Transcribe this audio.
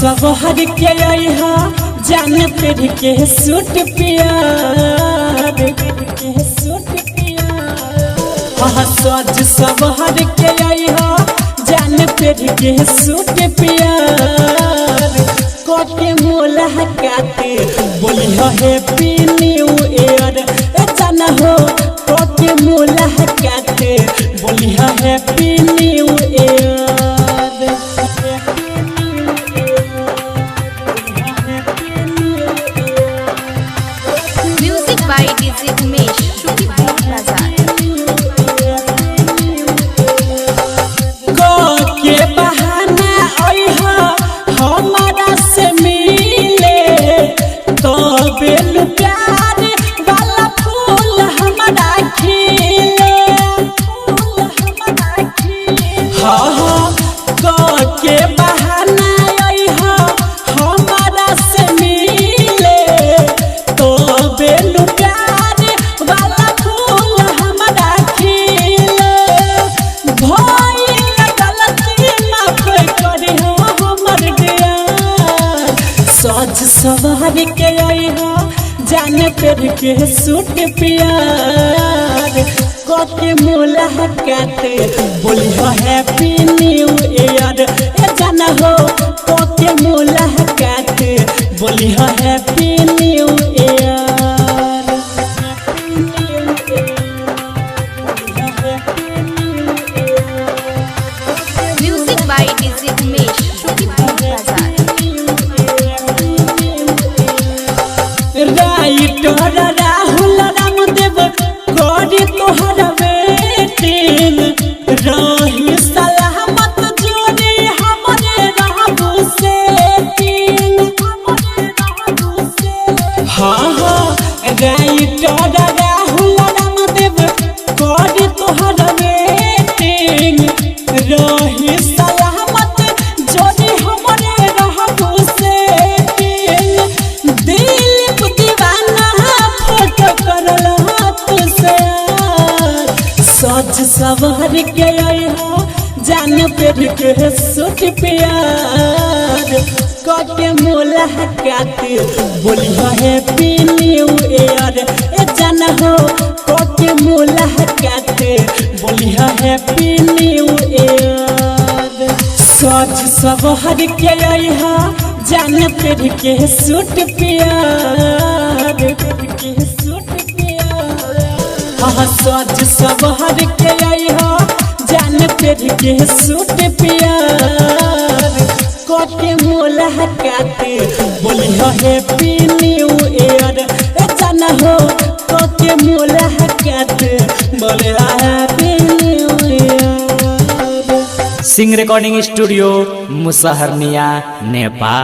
सवार के आई हा जान पेड़ के सूट प्यार के सूट प्यार सज सवार के आई हा जान पेड़ के सूट प्यार कोके मोला काते बोली हो हैप्पी न्यू ईयर जाना हो कोके मोला काते बोली हो happy new year. Music by DJ Umesh Shukipur Bazar. के बहाना आई हा हमारा से मिले तो बेल प्यार वाला फूल हमारा खिले फूल हमारा खिले हाँ के बहाना आई हा हमारा से मिले तो बेल प्यार वाला फूल हमारा खिले सज सवार के आई हो जान पेड़ के सूट प्यार कोके मोला काते बोली हो हैप्पी न्यू ईयर जाना हो कोके मोला काते बोली हो happy new year. Music by DJ Umesh Shukipur Bazar. Writer Rahul Ramdev करी तोहर वेटिंग रही सलामत जोड़ी हमरे रहबू सेटिंग हाँ राइटर राहुल रामदेव करी तोहर वेटिंग रही सलामत जोड़ी हमरे रहबू सेटिंग दिल दीवाना फोटो करल तुसे सज सवार के आई हो जान पेड़ के सूट प्यार कोके मोला काते बोली हो हैप्पी न्यू ईयर जाना हो कोके मोला काते बोली हो हैप्पी न्यू ईयर। सज सवार के आई हा जान पेड़ के सूट प्यार के सूट प्यार सज सवार के आई हा जान पेड़ के सूट प्यार कोके मोला काते बोली हो हैप्पी न्यू ईयर जाना हो कोके मोला काते बोली हो happy new year. Singh recording studio Musaharniya Nepal.